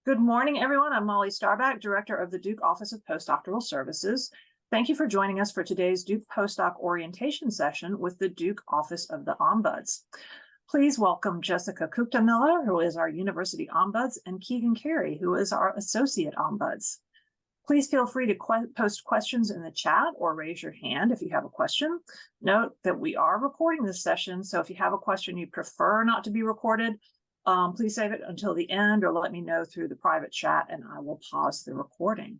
Good morning, everyone. I'm Molly Starback, Director of the Duke Office of Postdoctoral Services. Thank you for joining us for today's Duke Postdoc orientation session with the Duke Office of the Ombuds. Please welcome Jessica Kuchta-Miller, who is our University Ombuds, and Keegan Cary, who is our Associate Ombuds. Please feel free to post questions in the chat or raise your hand if you have a question. Note that we are recording this session, so if you have a question you prefer not to be recorded, please save it until the end or let me know through the private chat and I will pause the recording.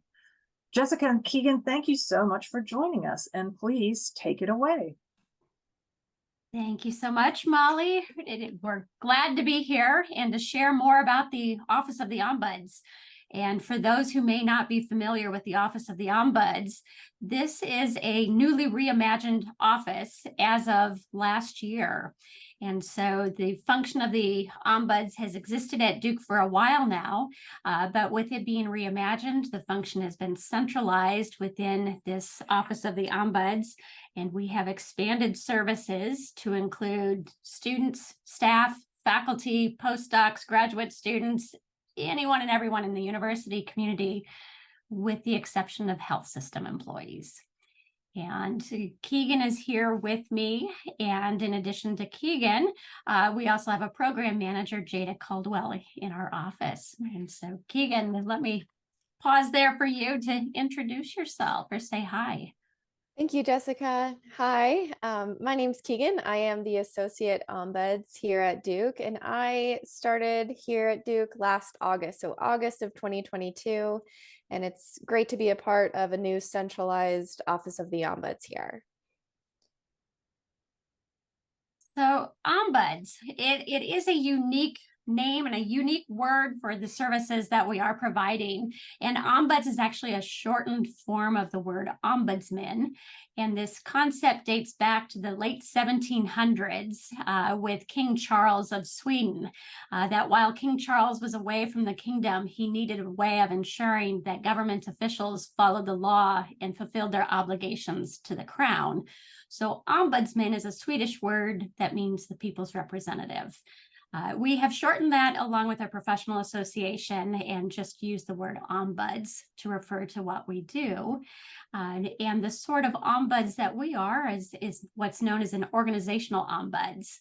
Jessica and Keegan, thank you so much for joining us, and please take it away. Thank you so much, Molly. We're glad to be here and to share more about the Office of the Ombuds. And for those who may not be familiar with the Office of the Ombuds, this is a newly reimagined office as of last year. And so the function of the Ombuds has existed at Duke for a while now, but with it being reimagined, the function has been centralized within this Office of the Ombuds, and we have expanded services to include students, staff, faculty, postdocs, graduate students, anyone and everyone in the university community, with the exception of health system employees. And Keegan is here with me. And in addition to Keegan, we also have a program manager, Jada Caldwell, in our office. And so Keegan, let me pause there for you to introduce yourself or say hi. Thank you, Jessica. Hi, my name's Keegan. I am the Associate Ombuds here at Duke, and I started here at Duke last August, so August of 2022, and it's great to be a part of a new centralized Office of the Ombuds here. So Ombuds, it is a unique name and a unique word for the services that we are providing. And Ombuds is actually a shortened form of the word ombudsman. And this concept dates back to the late 1700s with King Charles of Sweden, that while King Charles was away from the kingdom, he needed a way of ensuring that government officials followed the law and fulfilled their obligations to the crown. So ombudsman is a Swedish word that means the people's representative. We have shortened that along with our professional association and just use the word ombuds to refer to what we do. And the sort of ombuds that we are is what's known as an organizational ombuds.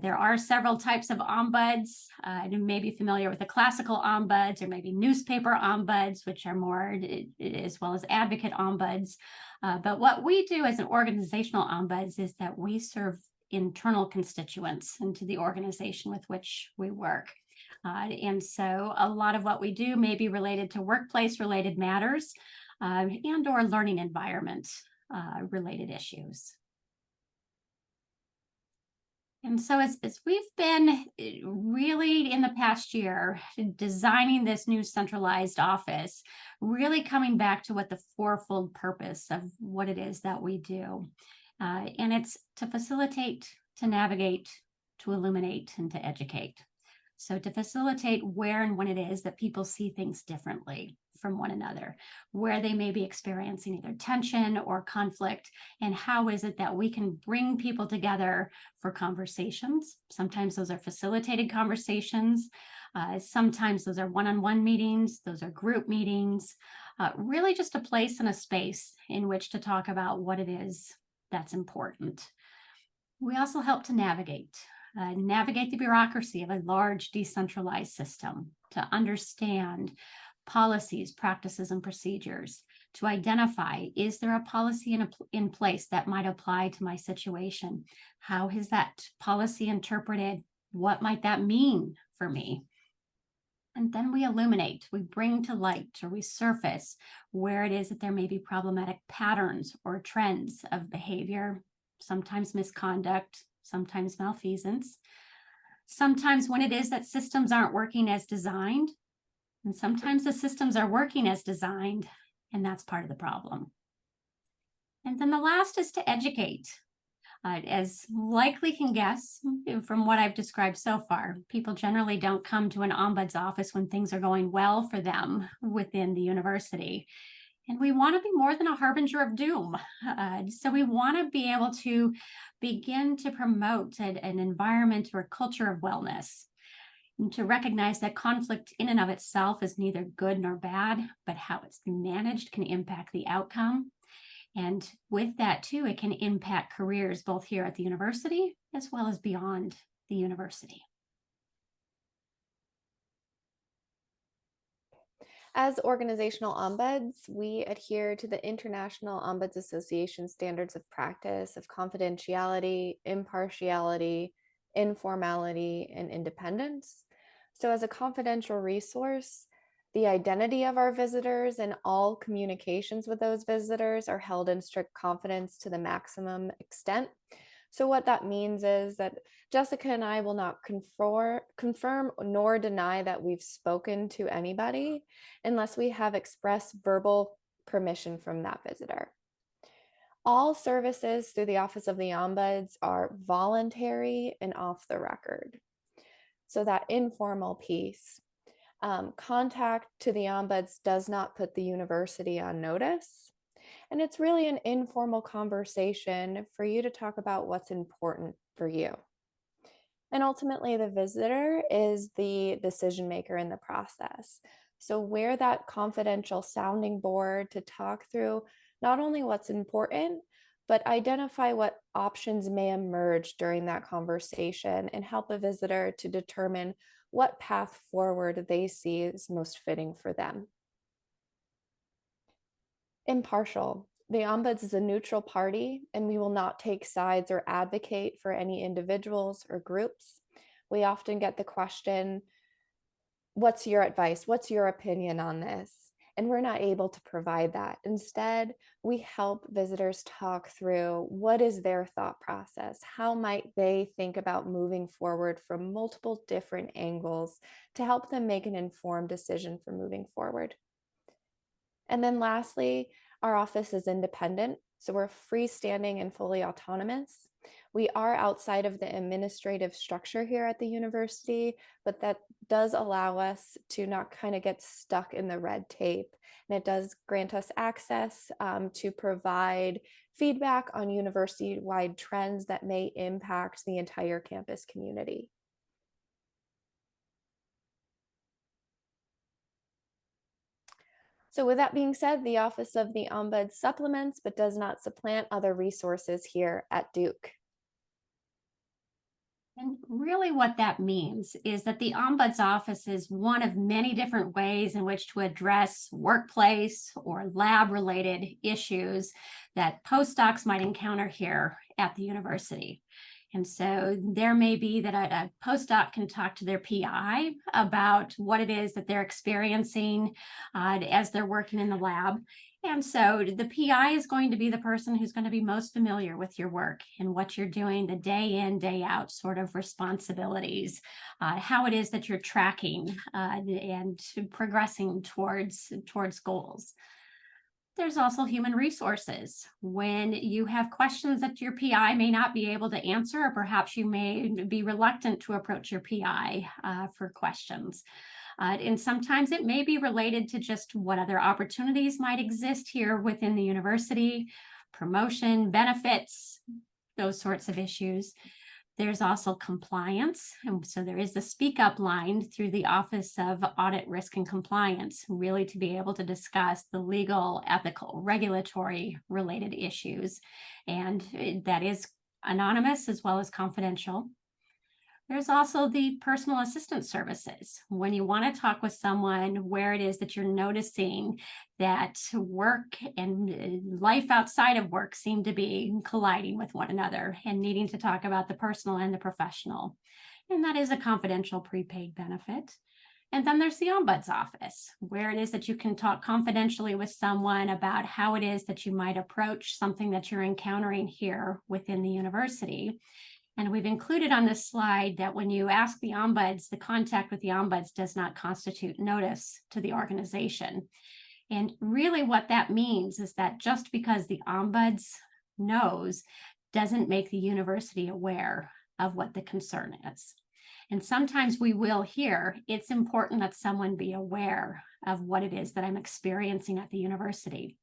There are several types of ombuds. You may be familiar with the classical ombuds or maybe newspaper ombuds, which are more, as well as advocate ombuds. But what we do as an organizational ombuds is that we serve internal constituents into the organization with which we work. And so a lot of what we do may be related to workplace related matters and or learning environment related issues. And so as we've been really in the past year designing this new centralized office, really coming back to what the fourfold purpose of what it is that we do. And it's to facilitate, to navigate, to illuminate, and to educate. So to facilitate where and when it is that people see things differently from one another, where they may be experiencing either tension or conflict, and how is it that we can bring people together for conversations. Sometimes those are facilitated conversations. Sometimes those are one-on-one meetings. Those are group meetings. Really just a place and a space in which to talk about what it is that's important. We also help to navigate the bureaucracy of a large decentralized system, to understand policies, practices, and procedures, to identify, is there a policy in place that might apply to my situation? How is that policy interpreted? What might that mean for me? And then we illuminate, we bring to light, or we surface where it is that there may be problematic patterns or trends of behavior, sometimes misconduct, sometimes malfeasance, sometimes when it is that systems aren't working as designed, and sometimes the systems are working as designed, and that's part of the problem. And then the last is to educate. As likely can guess from what I've described so far, people generally don't come to an ombuds office when things are going well for them within the university. And we want to be more than a harbinger of doom. So we want to be able to begin to promote an environment or a culture of wellness. and to recognize that conflict in and of itself is neither good nor bad, but how it's managed can impact the outcome. And with that too, it can impact careers both here at the university as well as beyond the university. As organizational ombuds, we adhere to the International Ombuds Association standards of practice of confidentiality, impartiality, informality, and independence. So as a confidential resource, the identity of our visitors and all communications with those visitors are held in strict confidence to the maximum extent. So what that means is that Jessica and I will not confirm nor deny that we've spoken to anybody unless we have express verbal permission from that visitor. All services through the Office of the Ombuds are voluntary and off the record. So that informal piece. Contact to the Ombuds does not put the university on notice. And it's really an informal conversation for you to talk about what's important for you. And ultimately, the visitor is the decision maker in the process. So wear that confidential sounding board to talk through not only what's important, but identify what options may emerge during that conversation and help a visitor to determine what path forward they see is most fitting for them. Impartial. The Ombuds is a neutral party, and we will not take sides or advocate for any individuals or groups. We often get the question, what's your advice? What's your opinion on this? And we're not able to provide that. Instead, we help visitors talk through what is their thought process? How might they think about moving forward from multiple different angles to help them make an informed decision for moving forward? And then lastly, our office is independent, so we're freestanding and fully autonomous. We are outside of the administrative structure here at the university, but that does allow us to not kind of get stuck in the red tape. And it does grant us access to provide feedback on university-wide trends that may impact the entire campus community. So with that being said, the Office of the Ombuds supplements but does not supplant other resources here at Duke. And really what that means is that the Ombuds office is one of many different ways in which to address workplace or lab-related issues that postdocs might encounter here at the university. And so there may be that a postdoc can talk to their PI about what it is that they're experiencing as they're working in the lab. And so the PI is going to be the person who's going to be most familiar with your work and what you're doing, the day in, day out sort of responsibilities, how it is that you're tracking and progressing towards goals. There's also human resources. When you have questions that your PI may not be able to answer, or perhaps you may be reluctant to approach your PI for questions. And sometimes it may be related to just what other opportunities might exist here within the university, promotion, benefits, those sorts of issues. There's also compliance. And so there is the speak up line through the Office of Audit, Risk and Compliance, really to be able to discuss the legal, ethical, regulatory related issues. And that is anonymous as well as confidential. There's also the personal assistance services. When you want to talk with someone where it is that you're noticing that work and life outside of work seem to be colliding with one another and needing to talk about the personal and the professional. And that is a confidential prepaid benefit. And then there's the Ombuds office, where it is that you can talk confidentially with someone about how it is that you might approach something that you're encountering here within the university. And we've included on this slide that when you ask the ombuds, the contact with the ombuds does not constitute notice to the organization. And really what that means is that just because the ombuds knows doesn't make the university aware of what the concern is. And sometimes we will hear it's important that someone be aware of what it is that I'm experiencing at the university.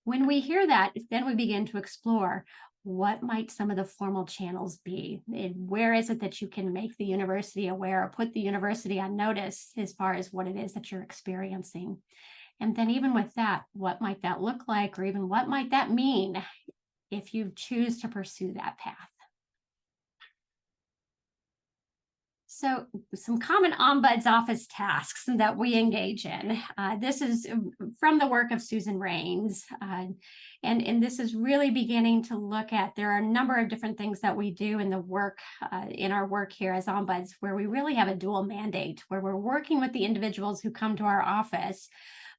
When we hear that, then we begin to explore, what might some of the formal channels be? And where is it that you can make the university aware or put the university on notice as far as what it is that you're experiencing? And then even with that, what might that look like, or even what might that mean if you choose to pursue that path? So some common Ombuds office tasks that we engage in. This is from the work of Susan Rains. And this is really beginning to look at, there are a number of different things that we do in the work, in our work here as Ombuds, where we really have a dual mandate, where we're working with the individuals who come to our office,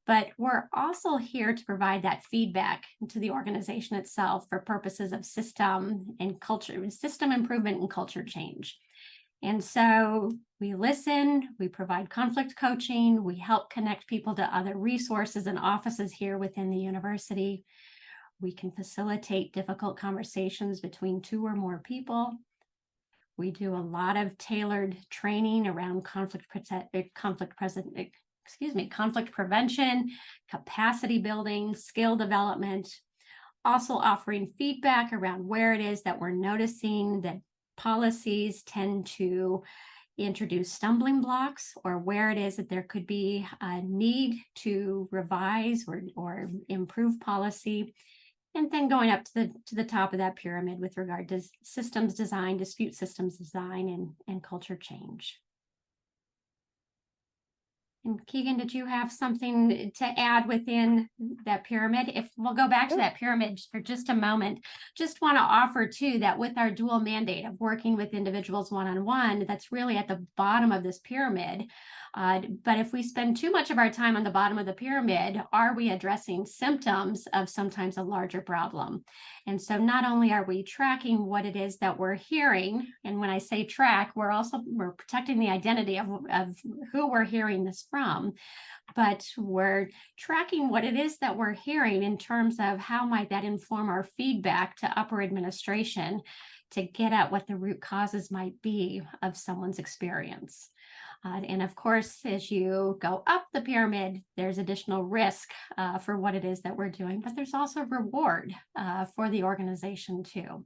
but we're also here to provide that feedback to the organization itself for purposes of system and culture, system improvement and culture change. And so we listen, we provide conflict coaching, we help connect people to other resources and offices here within the university. We can facilitate difficult conversations between two or more people. We do a lot of tailored training around conflict prevention, capacity building, skill development, also offering feedback around where it is that we're noticing that policies tend to introduce stumbling blocks, or where it is that there could be a need to revise or improve policy. And then going up to the top of that pyramid with regard to systems design, dispute systems design, and culture change. And Keegan, did you have something to add within that pyramid? If we'll go back to that pyramid for just a moment, just want to offer too that with our dual mandate of working with individuals one-on-one, that's really at the bottom of this pyramid. But if we spend too much of our time on the bottom of the pyramid, are we addressing symptoms of sometimes a larger problem? And so not only are we tracking what it is that we're hearing, and when I say track, we're protecting the identity of who we're hearing this from, but we're tracking what it is that we're hearing in terms of how might that inform our feedback to upper administration to get at what the root causes might be of someone's experience. And of course, as you go up the pyramid, there's additional risk for what it is that we're doing, but there's also reward for the organization too.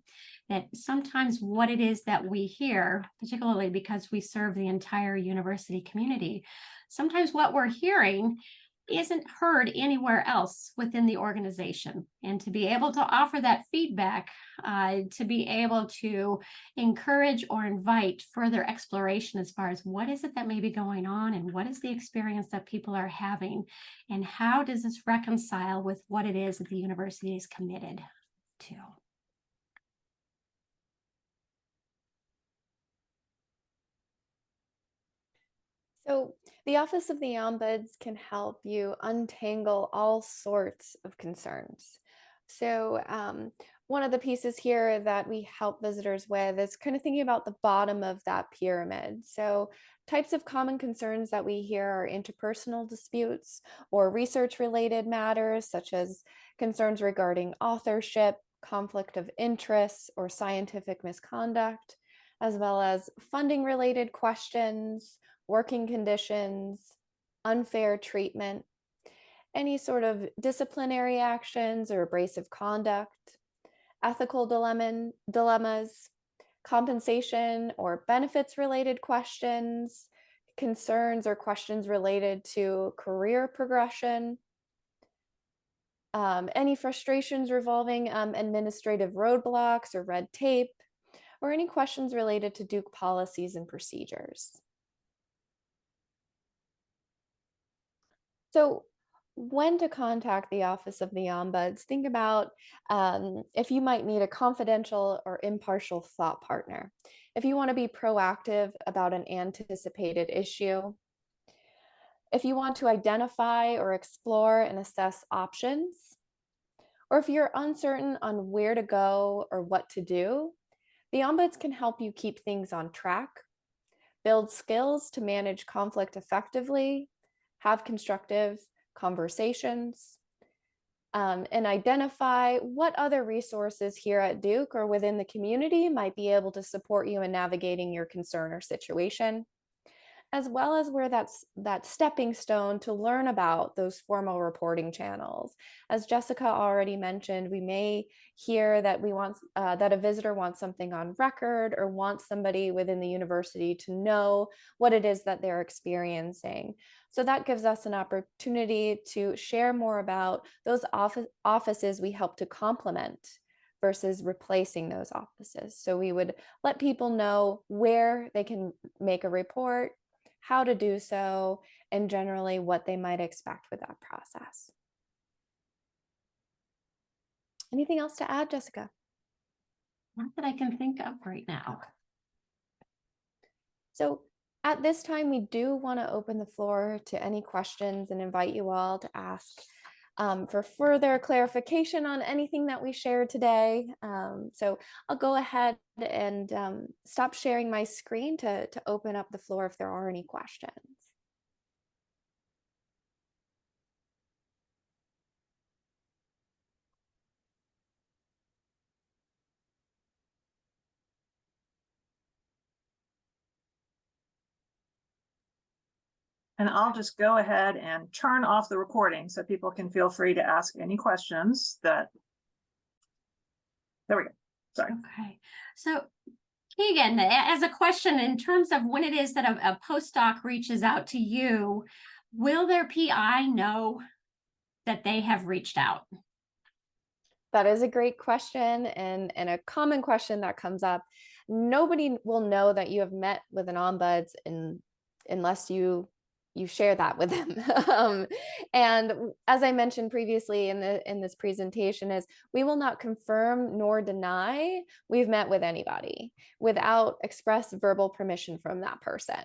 That sometimes what it is that we hear, particularly because we serve the entire university community, sometimes what we're hearing isn't heard anywhere else within the organization. And to be able to offer that feedback, to be able to encourage or invite further exploration as far as what is it that may be going on and what is the experience that people are having and how does this reconcile with what it is that the university is committed to. So the Office of the Ombuds can help you untangle all sorts of concerns. So one of the pieces here that we help visitors with is kind of thinking about the bottom of that pyramid. So types of common concerns that we hear are interpersonal disputes or research-related matters, such as concerns regarding authorship, conflict of interests, or scientific misconduct, as well as funding-related questions, working conditions, unfair treatment, any sort of disciplinary actions or abrasive conduct, ethical dilemmas, compensation or benefits related questions, concerns or questions related to career progression, any frustrations revolving administrative roadblocks or red tape, or any questions related to Duke policies and procedures. So when to contact the Office of the Ombuds, think about if you might need a confidential or impartial thought partner, if you want to be proactive about an anticipated issue, if you want to identify or explore and assess options, or if you're uncertain on where to go or what to do, the Ombuds can help you keep things on track, build skills to manage conflict effectively, have constructive conversations, and identify what other resources here at Duke or within the community might be able to support you in navigating your concern or situation. as well as where that stepping stone to learn about those formal reporting channels. As Jessica already mentioned, we may hear that that a visitor wants something on record or wants somebody within the university to know what it is that they're experiencing. So that gives us an opportunity to share more about those offices we help to complement versus replacing those offices. So we would let people know where they can make a report, how to do so, and generally what they might expect with that process. Anything else to add, Jessica? Not that I can think of right now. So at this time, we do want to open the floor to any questions and invite you all to ask for further clarification on anything that we shared today. So I'll go ahead and stop sharing my screen to open up the floor if there are any questions. And I'll just go ahead and turn off the recording so people can feel free to ask any questions that. There we go. Sorry. Okay. So Keegan, as a question in terms of when it is that a postdoc reaches out to you, will their PI know that they have reached out? That is a great question and a common question that comes up. Nobody will know that you have met with an ombuds unless you share that with them. And as I mentioned previously in this presentation, is we will not confirm nor deny we've met with anybody without express verbal permission from that person.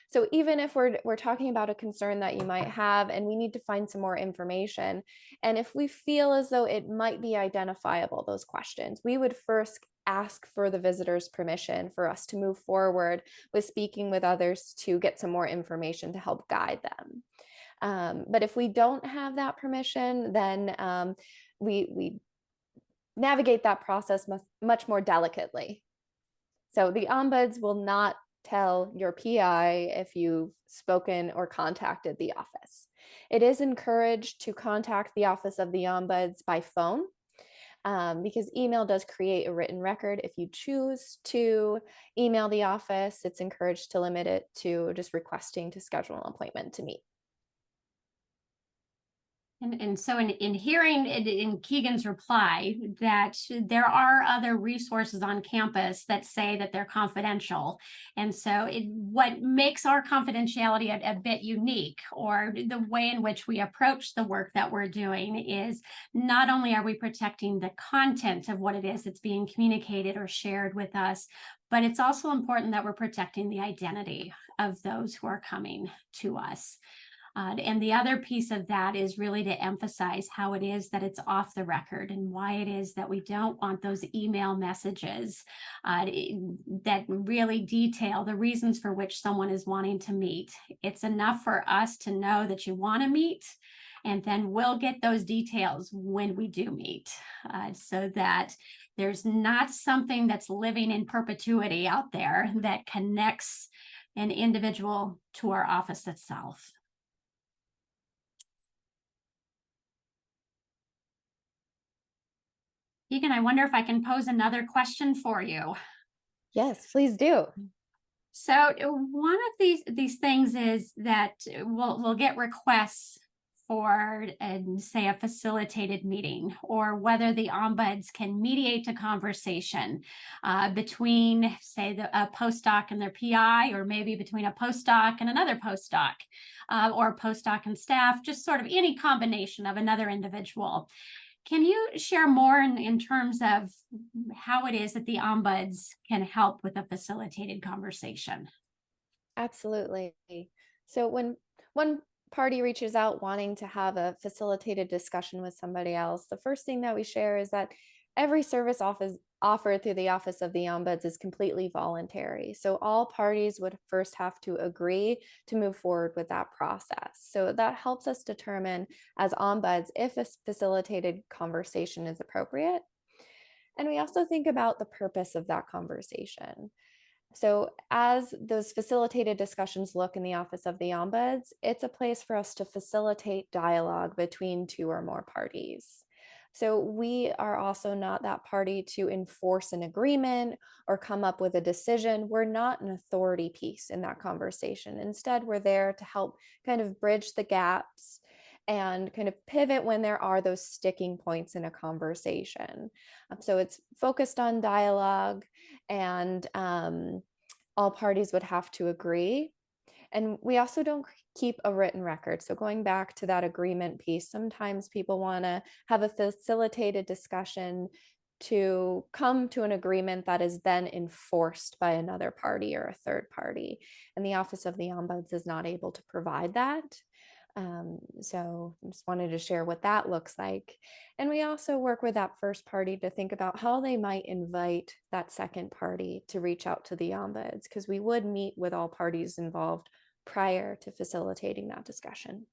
So even if we're talking about a concern that you might have and we need to find some more information, and if we feel as though it might be identifiable, those questions, we would first ask for the visitor's permission for us to move forward with speaking with others to get some more information to help guide them. But if we don't have that permission, then we navigate that process much more delicately. So the ombuds will not tell your PI if you've spoken or contacted the office. It is encouraged to contact the office of the ombuds by phone. Because email does create a written record. If you choose to email the office, it's encouraged to limit it to just requesting to schedule an appointment to meet. And so in hearing in Keegan's reply that there are other resources on campus that say that they're confidential. And so what makes our confidentiality a bit unique, or the way in which we approach the work that we're doing, is not only are we protecting the content of what it is that's being communicated or shared with us, but it's also important that we're protecting the identity of those who are coming to us. And the other piece of that is really to emphasize how it is that it's off the record and why it is that we don't want those email messages that really detail the reasons for which someone is wanting to meet. It's enough for us to know that you want to meet, and then we'll get those details when we do meet, so that there's not something that's living in perpetuity out there that connects an individual to our office itself. Keegan, I wonder if I can pose another question for you. Yes, please do. So one of these things is that we'll get requests for, say, a facilitated meeting, or whether the ombuds can mediate a conversation between, say, a postdoc and their PI, or maybe between a postdoc and another postdoc, or a postdoc and staff, just sort of any combination of another individual. Can you share more in terms of how it is that the ombuds can help with a facilitated conversation? Absolutely. So when one party reaches out wanting to have a facilitated discussion with somebody else, the first thing that we share is that every service offered through the Office of the Ombuds is completely voluntary. So all parties would first have to agree to move forward with that process. So that helps us determine as ombuds if a facilitated conversation is appropriate. And we also think about the purpose of that conversation. So as those facilitated discussions look in the Office of the Ombuds, it's a place for us to facilitate dialogue between two or more parties. So we are also not that party to enforce an agreement or come up with a decision. We're not an authority piece in that conversation. Instead, we're there to help kind of bridge the gaps and kind of pivot when there are those sticking points in a conversation. So it's focused on dialogue, and all parties would have to agree. And we also don't keep a written record. So going back to that agreement piece, sometimes people want to have a facilitated discussion to come to an agreement that is then enforced by another party or a third party. And the Office of the Ombuds is not able to provide that. So I just wanted to share what that looks like. And we also work with that first party to think about how they might invite that second party to reach out to the ombuds, because we would meet with all parties involved prior to facilitating that discussion.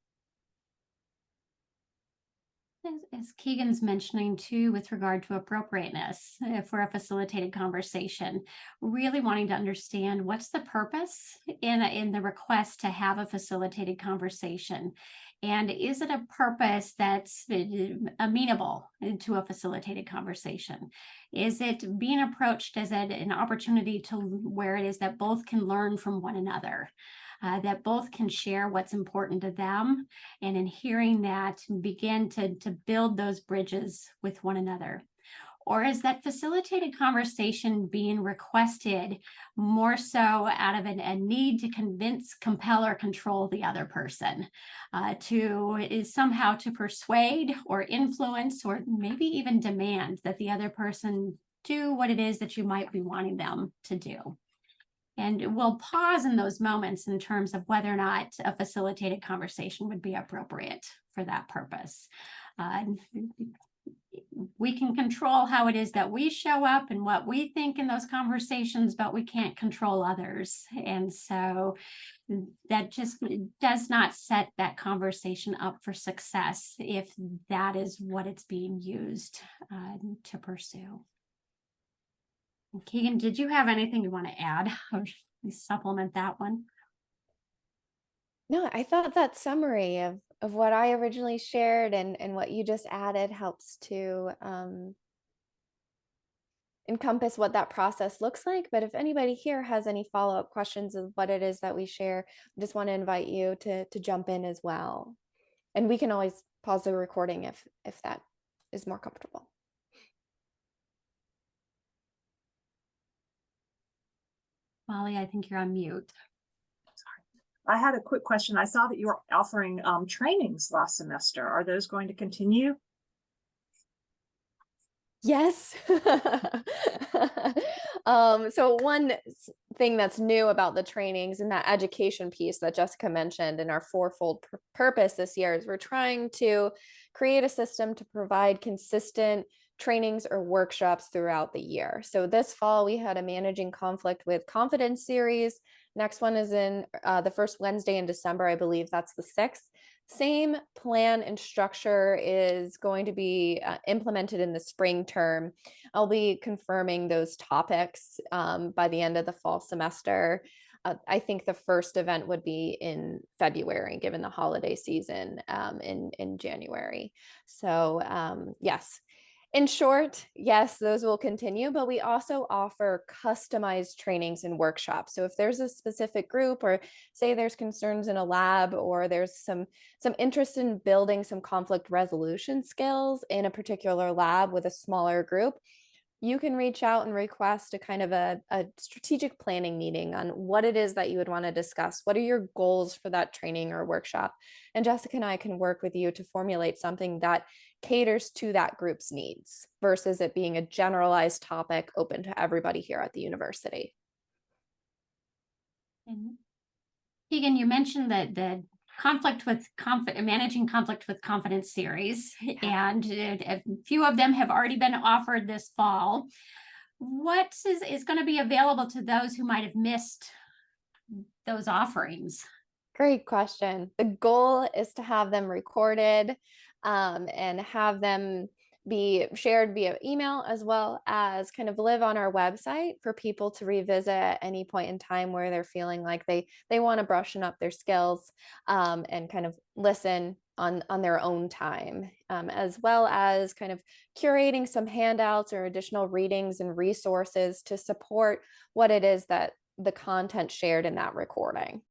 As Keegan's mentioning too, with regard to appropriateness for a facilitated conversation, really wanting to understand what's the purpose in the request to have a facilitated conversation. And is it a purpose that's amenable to a facilitated conversation? Is it being approached as an opportunity to where it is that both can learn from one another? That both can share what's important to them, and in hearing that, begin to build those bridges with one another? Or is that facilitated conversation being requested more so out of a need to convince, compel, or control the other person, somehow to persuade or influence or maybe even demand that the other person do what it is that you might be wanting them to do? And we'll pause in those moments in terms of whether or not a facilitated conversation would be appropriate for that purpose. We can control how it is that we show up and what we think in those conversations, but we can't control others. And so that just does not set that conversation up for success if that is what it's being used to pursue. Keegan, did you have anything you want to add or supplement that one? No, I thought that summary of what I originally shared and what you just added helps to encompass what that process looks like. But if anybody here has any follow-up questions of what it is that we share, I just want to invite you to jump in as well. And we can always pause the recording if that is more comfortable. Molly, I think you're on mute. I had a quick question. I saw that you were offering trainings last semester. Are those going to continue? Yes. So one thing that's new about the trainings and that education piece that Jessica mentioned in our fourfold purpose this year is we're trying to create a system to provide consistent trainings or workshops throughout the year. So this fall we had a Managing Conflict with Confidence series. Next one is in the first Wednesday in December. I believe that's the 6th. Same plan and structure is going to be implemented in the spring term. I'll be confirming those topics by the end of the fall semester. I think the first event would be in February, given the holiday season in January. So yes. In short, yes, those will continue, but we also offer customized trainings and workshops. So if there's a specific group, or say there's concerns in a lab, or there's some interest in building some conflict resolution skills in a particular lab with a smaller group, you can reach out and request a kind of a strategic planning meeting on what it is that you would want to discuss. What are your goals for that training or workshop? And Jessica and I can work with you to formulate something that caters to that group's needs versus it being a generalized topic open to everybody here at the university. And Keegan, you mentioned that the managing conflict with confidence series, and a few of them have already been offered this fall. What is going to be available to those who might have missed those offerings? Great question. The goal is to have them recorded and have them be shared via email, as well as kind of live on our website for people to revisit at any point in time where they're feeling like they want to brush up their skills, and kind of listen on their own time, as well as kind of curating some handouts or additional readings and resources to support what it is that the content shared in that recording.